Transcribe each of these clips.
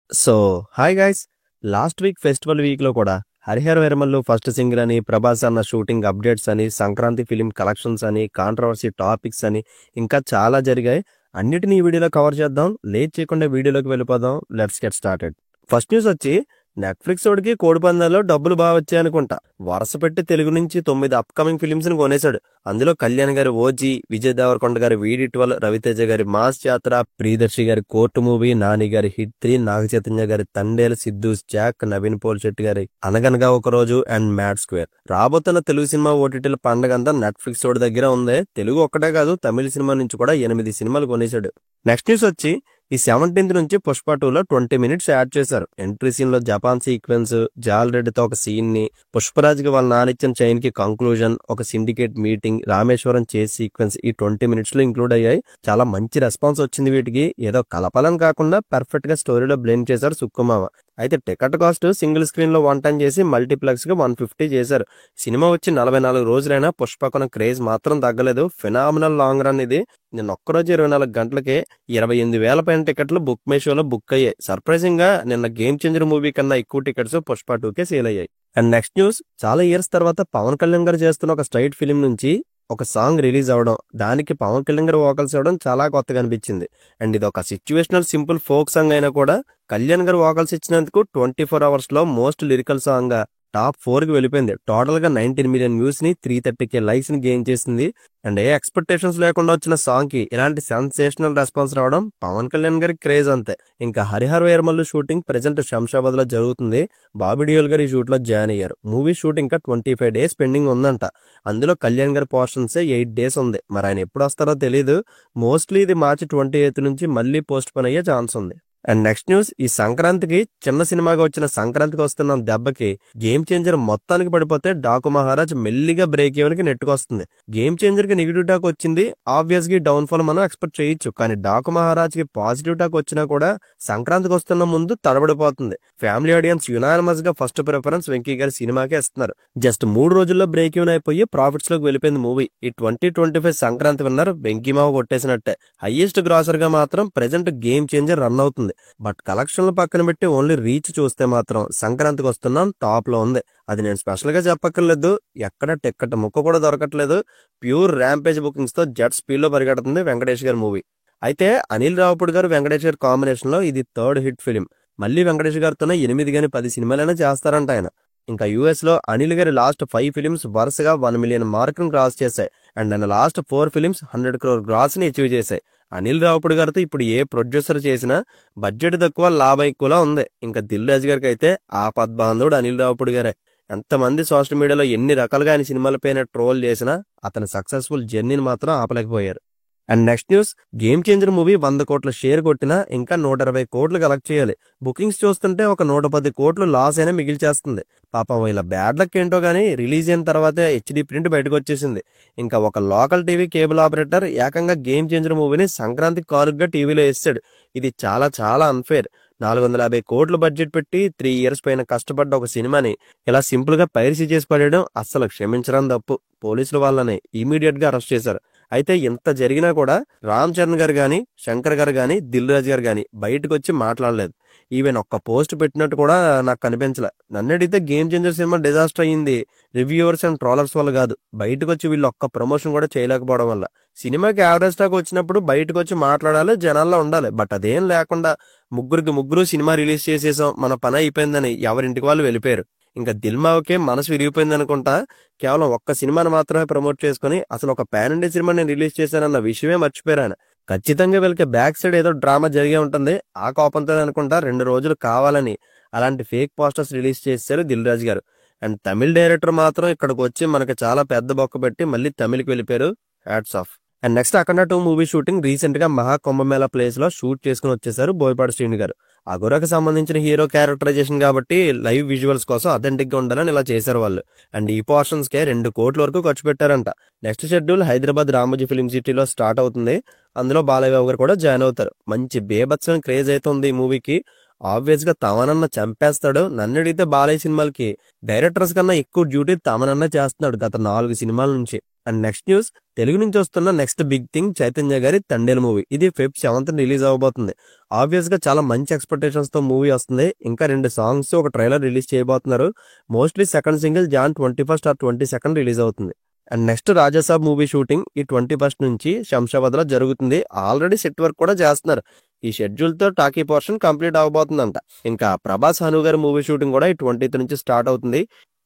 So hi guys. Last week festival వీక్లో కూడా Harihara Veeramallu first singer అని, ప్రభాస్ అన్న షూటింగ్ అప్డేట్స్ అని, సంక్రాంతి ఫిలిం కలెక్షన్స్ అని, కాంట్రవర్సీ టాపిక్స్ అని ఇంకా చాలా జరిగాయి. అన్నిటినీ ఈ వీడియోలో కవర్ చేద్దాం. లేట్ చేయకుండా వీడియోలోకి వెళ్ళిపోదాం. Let's get started. First news వచ్చి నెట్ఫ్లిక్స్ వాడికి కోడిపందాల్లో డబ్బులు బాగా వచ్చాయనుకుంటా. వరుస పెట్టి తెలుగు నుంచి 9 అప్కమింగ్ ఫిలిమ్స్ ని కొనేశాడు. అందులో కళ్యాణ్ గారి ఓజీ, విజయ్ దేవరకొండ గారి వీడి12, రవితేజ గారి మాస్ యాత్ర, ప్రియదర్శి గారి కోర్టు మూవీ, నాని గారి హిట్ 3, నాగ చైతన్య గారి తండేల్, సిద్ధు జాక్, నవీన్ పోల్ శెట్టి గారి అనగనగా ఒక రోజు అండ్ మ్యాడ్ స్క్వేర్. రాబోతున్న తెలుగు సినిమా ఓటీటీల పండగంతా నెట్ఫ్లిక్స్ వాడి దగ్గర ఉంది. తెలుగు ఒక్కటే కాదు, తమిళ సినిమా నుంచి కూడా 8 సినిమాలు కొనేశాడు. నెక్స్ట్ న్యూస్ వచ్చి ఈ 17th నుంచి పుష్ప 2లో 20 minutes యాడ్ చేశారు. ఎంట్రీ సీన్ లో జపాన్ సీక్వెన్స్, జాల్ రెడ్డితో ఒక సీన్ ని, పుష్పరాజ్ కి వాళ్ళ నానిచ్చిన చైన్ కి కంక్లూజన్, ఒక సిండికేట్ మీటింగ్, రామేశ్వరం చేస్ సీక్వెన్స్ ఈ 20 minutes లో ఇంక్లూడ్ అయ్యాయి. చాలా మంచి రెస్పాన్స్ వచ్చింది వీటికి. ఏదో కలపాలని కాకుండా పర్ఫెక్ట్ గా స్టోరీలో బ్లెండ్ చేశారు సుక్కుమామ. అయితే టికెట్ కాస్ట్ సింగిల్ స్క్రీన్ లో 110 చేసి మల్టీప్లెక్స్ కి 150 చేశారు. సినిమా వచ్చి 44 రోజులైనా పుష్పకున్న క్రేజ్ మాత్రం తగ్గలేదు. ఫినామినల్ లాంగ్ రన్ ఇది. నిన్న ఒక్కరోజు 24 గంటలకే 28,000 పైన టికెట్లు బుక్ మై షోలో బుక్ అయ్యాయి. సర్ప్రైజింగ్ గా నిన్న గేమ్ చేంజర్ మూవీ కన్నా ఎక్కువ టికెట్స్ పుష్ప 2కే సేల్ అయ్యాయి. అండ్ నెక్స్ట్ న్యూస్, చాలా ఇయర్స్ తర్వాత పవన్ కళ్యాణ్ గారు చేస్తున్న ఒక స్ట్రైట్ ఫిలిం నుంచి ఒక సాంగ్ రిలీజ్ అవడం, దానికి పవన్ కళ్యాణ్ గారు వోకల్స్ ఇవ్వడం చాలా కొత్తగా అనిపించింది. అండ్ ఇది ఒక సిచ్యువేషనల్ సింపుల్ ఫోక్ సాంగ్ అయినా కూడా కళ్యాణ్ గారు వోకల్స్ ఇచ్చినందుకు 24 hours లో మోస్ట్ లిరికల్ సాంగ్ గా టాప్ 4కి వెళ్ళిపోయింది. టోటల్ గా 19 million వ్యూస్ ని, 330K లైక్స్ ని గెయిన్ చేసింది. అండ్ ఏ ఎక్స్పెక్టేషన్స్ లేకుండా వచ్చిన సాంగ్ కి ఇలాంటి సెన్సేషనల్ రెస్పాన్స్ రావడం పవన్ కళ్యాణ్ గారి క్రేజ్ అంతే. ఇంకా హరిహర వీరమల్లు షూటింగ్ ప్రెజెంట్ శంషాబాద్ లో జరుగుతుంది. బాబీ డియోల్ గారు ఈ షూట్ లో జాయిన్ అయ్యారు. మూవీ షూట్ ఇంకా 25 days పెండింగ్ ఉందంట. అందులో కళ్యాణ్ గారి పోర్షన్స్ 8 days ఉంది. మరి ఆయన ఎప్పుడు వస్తారో తెలియదు. మోస్ట్లీ ఇది March 28 నుంచి మళ్ళీ పోస్ట్ పోన్ అయ్యే ఛాన్స్ ఉంది. అండ్ నెక్స్ట్ న్యూస్, ఈ సంక్రాంతికి చిన్న సినిమాగా వచ్చిన సంక్రాంతికి వస్తున్న దెబ్బకి గేమ్ చేంజర్ మొత్తానికి పడిపోతే డాకు మహారాజ్ మెల్లిగా బ్రేక్ ఈవెన్ కి నెట్టుకొస్తుంది. గేమ్ చేంజర్ కి నెగిటివ్ టాక్ వచ్చింది. ఆబ్వియస్ గా డౌన్ ఫాల్ మనం ఎక్స్పెక్ట్ చేయొచ్చు. కానీ డాకు మహారాజ్ కి పాజిటివ్ టాక్ వచ్చినా కూడా సంక్రాంతికి వస్తున్న ముందు తడబడిపోతుంది. ఫ్యామిలీ ఆడియన్స్ యునానిమస్ గా ఫస్ట్ ప్రిఫరెన్స్ వెంకీ గారి సినిమాకే ఇస్తున్నారు. జస్ట్ 3 రోజుల్లో బ్రేక్ ఈవెన్ అయిపోయి ప్రాఫిట్స్ లోకి వెళ్ళిపోయింది మూవీ. ఈ 2025 సంక్రాంతి విన్నర్ వెంకీ మావ కొట్టేసినట్టే. హైయెస్ట్ గ్రాసర్ గా మాత్రం ప్రెజెంట్ గేమ్ చేంజర్ రన్ అవుతుంది. బట్ కలెక్షన్లు పక్కన పెట్టి ఓన్లీ రీచ్ చూస్తే మాత్రం సంక్రాంతికి వస్తున్నాం టాప్ లో ఉంది. అది నేను స్పెషల్ గా చెప్పక్కర్లేదు. ఎక్కడ టికెట్ ముక్క కూడా దొరకట్లేదు. ప్యూర్ ర్యాంపేజ్ బుకింగ్స్ తో జెట్ స్పీడ్ లో పరిగెడుతుంది వెంకటేష్ గారి మూవీ. అయితే అనిల్ రావుపూడి గారు వెంకటేష్ గారి కాంబినేషన్ లో ఇది 3rd హిట్ ఫిలిం. మళ్ళీ వెంకటేష్ గారితోనే 8 కానీ 10 సినిమాలైనా చేస్తారంట ఆయన. ఇంకా యూఎస్ లో అనిల్ గారి లాస్ట్ 5 ఫిలిమ్స్ వరుసగా 1 million మార్క్ ను క్రాస్ చేశాయి. అండ్ ఆయన లాస్ట్ 4 ఫిలిమ్స్ 100 crore గ్రాస్ ని అచీవ్ చేశాయి. అనిల్ రావుపూడి గారితో ఇప్పుడు ఏ ప్రొడ్యూసర్ చేసినా బడ్జెట్ తక్కువ లాభం ఎక్కువలా ఉంది. ఇంకా దిల్ రాజు గారికి అయితే ఆపద్బాంధవుడు అనిల్ రావుపూడి గారే. ఎంతమంది సోషల్ మీడియాలో ఎన్ని రకాలుగా ఆయన సినిమాలపైన ట్రోల్ చేసినా అతని సక్సెస్ఫుల్ జర్నీని మాత్రం ఆపలేకపోయారు. And next news, Game Changer movie 100 కోట్ల షేర్ కొట్టినా ఇంకా 120 కోట్లు కలెక్ట్ చేయాలి. బుకింగ్స్ చూస్తుంటే ఒక 110 కోట్లు లాస్ అయినా మిగిల్చేస్తుంది. పాపం ఇలా బ్యాడ్ లక్ ఏంటో గానీ రిలీజ్ అయిన తర్వాతే HD ప్రింట్ బయటకు వచ్చేసింది. ఇంకా ఒక లోకల్ టీవీ కేబుల్ ఆపరేటర్ ఏకంగా గేమ్ చేంజర్ మూవీని సంక్రాంతి కానుకగా టీవీలో వేస్తాడు. ఇది చాలా చాలా అన్ఫేర్. 450 కోట్లు బడ్జెట్ పెట్టి 3 years పైన కష్టపడ్డ ఒక సినిమాని ఇలా సింపుల్ గా పైరసీ చేసి పడేయడం అస్సలు క్షమించడం తప్పు. పోలీసులు వాళ్ళని ఇమీడియట్ గా అరెస్ట్ చేశారు. అయితే ఇంత జరిగినా కూడా రామ్ చరణ్ గారు గాని, శంకర్ గారు గాని, దిల్ రాజు గారు గాని బయటకు వచ్చి మాట్లాడలేదు. ఈవెన్ ఒక్క పోస్ట్ పెట్టినట్టు కూడా నాకు కనిపించలే. నన్ను అడిగితే గేమ్ చేంజర్ సినిమా డిజాస్టర్ అయ్యింది రివ్యూవర్స్ అండ్ ట్రోలర్స్ వల్ల కాదు, బయటకు వచ్చి వీళ్ళు ఒక్క ప్రమోషన్ కూడా చేయలేకపోవడం వల్ల. సినిమాకి యావరేజ్ టాక్ వచ్చినప్పుడు బయటకు వచ్చి మాట్లాడాలి, జనాల్లో ఉండాలి. బట్ అదేం లేకుండా ముగ్గురు సినిమా రిలీజ్ చేసేసాం, మన పని అయిపోయిందని ఎవరింటికి వాళ్ళు వెళ్ళిపోయారు. ఇంకా దిల్మావకే మనసు విరిగిపోయింది అనుకుంటా. కేవలం ఒక్క సినిమాని మాత్రమే ప్రమోట్ చేసుకుని అసలు ఒక పాన్ ఇండియా సినిమా నేను రిలీజ్ చేశానన్న విషయమే మర్చిపోయారు ఆయన. ఖచ్చితంగా వీళ్ళకి బ్యాక్ సైడ్ ఏదో డ్రామా జరిగే ఉంటుంది. ఆ కోపంతో అనుకుంటా 2 రోజులు కావాలని అలాంటి ఫేక్ పోస్టర్స్ రిలీజ్ చేశారు దిల్ రాజు గారు. అండ్ తమిళ డైరెక్టర్ మాత్రం ఇక్కడికి వచ్చి మనకి చాలా పెద్ద బొక్క పెట్టి మళ్ళీ తమిళకి వెళ్ళిపోయారు. Hats off. And next Akhanda 2 movie shooting recent గా మహాకుంభమేళ ప్లేస్ లో షూట్ చేసుకుని వచ్చేసారు బోయపాటి శ్రీను గారు. అఘోరాకి సంబంధించిన హీరో క్యారెక్టరైజేషన్ కాబట్టి లైవ్ విజువల్స్ కోసం అథెంటిక్ గా ఉండాలని ఇలా చేశారు వాళ్ళు. అండ్ ఈ పోర్షన్స్ కే 2 కోట్ల వరకు ఖర్చు పెట్టారంట. Next schedule Hyderabad Ramoji film సిటీలో స్టార్ట్ అవుతుంది. అందులో బాలయ్య గారు కూడా జాయిన్ అవుతారు. మంచి బేభత్సమైన క్రేజ్ అయితే ఉంది ఈ మూవీకి. ఆబ్వియస్ గా తమనన్న చంపేస్తాడు. నన్ను అడిగితే బాలయ్య సినిమాలకి డైరెక్టర్స్ కన్నా ఎక్కువ డ్యూటీ తమనన్న చేస్తున్నాడు గత 4 సినిమాల నుంచి. అండ్ నెక్స్ట్ న్యూస్, తెలుగు నుంచి వస్తున్న నెక్స్ట్ బిగ్ థింగ్ చైతన్య గారి తండేల్ మూవీ. ఇది Feb 7th రిలీజ్ అవబోతుంది. ఆబ్వియస్ గా చాలా మంచి ఎక్స్పెక్టేషన్స్ తో మూవీ వస్తుంది. ఇంకా 2 సాంగ్స్, ఒక ట్రైలర్ రిలీజ్ చేయబోతున్నారు. Mostly second single Jan 21st or 22nd release అవుతుంది. And next Rajasaab movie shooting ఈ 21st నుంచి శంషాబాద్ లో జరుగుతుంది. ఆల్రెడీ సెట్ వర్క్ కూడా చేస్తున్నారు. ఈ షెడ్యూల్ తో టాకీ పోర్షన్ కంప్లీట్ అవబోతుందంట. ఇంకా ప్రభాస్ హను గారి మూవీ షూటింగ్ కూడా ఈ 20th నుంచి స్టార్ట్ అవుతుంది.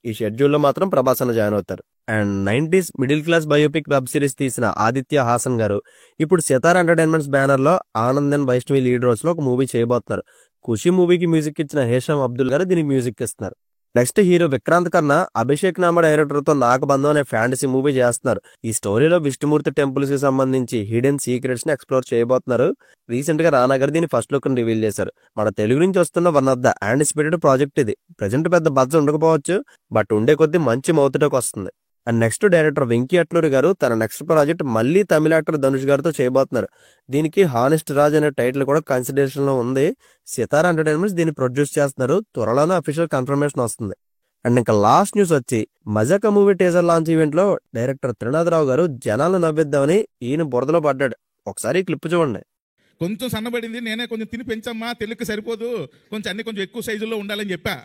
ఈ షెడ్యూల్లో మాత్రం ప్రభాస్ అన్న జాయిన్ అవుతారు. And 90s middle class biopic web series తీసిన ఆదిత్య హాసన్ గారు ఇప్పుడు సితార్ ఎంటర్టైన్మెంట్స్ బ్యానర్ లో Anand and Vaishnavi lead roles లో ఒక మూవీ చేయబోతున్నారు. ఖుషి మూవీకి మ్యూజిక్ ఇచ్చిన హేషం అబ్దుల్ గారు దీనికి మ్యూజిక్ ఇస్తున్నారు. నెక్స్ట్ హీరో విక్రాంత్ కన్నా అభిషేక్ నామ డైరెక్టర్ తో నాగబంధం అనే ఫ్యాంటసీ మూవీ చేస్తున్నారు. ఈ స్టోరీలో విష్ణుమూర్తి టెంపుల్స్ కి సంబంధించి హిడెన్ సీక్రెట్స్ ని ఎక్స్ప్లోర్ చేయబోతున్నారు. రీసెంట్ గా రానా గారు దీని ఫస్ట్ లుక్ రివీల్ చేశారు. మన తెలుగు నుంచి వస్తున్న one of the anticipated project ఇది. ప్రెజెంట్ పెద్ద బడ్జెట్ ఉండకపోవచ్చు, బట్ ఉండే కొద్దీ మంచి మౌతుటకు వస్తుంది. And next director Venky Atluri గారు తన నెక్స్ట్ ప్రాజెక్ట్ మళ్ళీ తమిళ యాక్టర్ ధనుష్ గారితో చేయబోతున్నారు. దీనికి హానెస్ట్ రాజ్ అనే టైటిల్ కూడా కన్సిడరేషన్ లో ఉంది. సితార్ ఎంటర్టైన్మెంట్స్ దీన్ని ప్రొడ్యూస్ చేస్తున్నారు. త్వరలోనే అఫీషియల్ కన్ఫర్మేషన్ వస్తుంది. అండ్ ఇంకా లాస్ట్ న్యూస్ వచ్చి మజాకా మూవీ టీజర్ లాంచ్ ఈవెంట్ లో డైరెక్టర్ త్రినాథరావు గారు జనాలను నవ్విద్దామని ఈయన బురదలో పడ్డాడు. ఒకసారి క్లిప్ చూడండి. కొంచెం సన్నబడింది, నేనే కొంచెం తిని పెంచమ్మా, తెలుగుకి సరిపోదు, కొంచెం ఎక్కువ సైజులో ఉండాలని చెప్పా.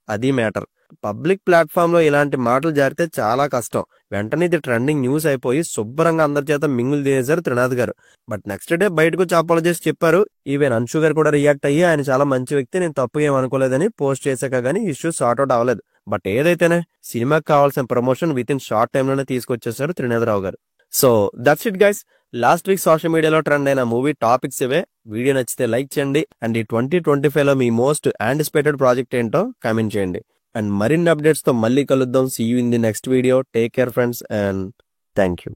అది మ్యాటర్. పబ్లిక్ ప్లాట్ఫామ్ లో ఇలాంటి మాటలు జారితే చాలా కష్టం. వెంటనే ఇది ట్రెండింగ్ న్యూస్ అయిపోయి శుభ్రంగా అందరి చేత మింగులు చేశారు త్రినాథ్ గారు. బట్ నెక్స్ట్ డే బయటకు వచ్చి అపాలజీస్ చెప్పారు. ఈవెన్ అన్షు గారు కూడా రియాక్ట్ అయ్యి ఆయన చాలా మంచి వ్యక్తి, నేను తప్పు ఏమనుకోలేదని పోస్ట్ చేశాక గానీ ఇష్యూ సార్ట్ అవుట్ అవ్వలేదు. బట్ ఏదైతేనే సినిమాకి కావాల్సిన promotion with in short time లోనే తీసుకొచ్చేసారు త్రినాథరావు గారు. So that's it guys. Last week social మీడియాలో ట్రెండ్ అయిన మూవీ టాపిక్స్ ఇవే. వీడియో నచ్చితే లైక్ చేయండి. అండ్ ఈ 2025 లో మీ మోస్ట్ యాంటిసిపేటెడ్ ప్రాజెక్ట్ ఏంటో కామెంట్ చేయండి. అండ్ మరిన్ని అప్డేట్స్ తో మళ్ళీ కలుద్దాం. See you in the next video. Take care friends and thank you.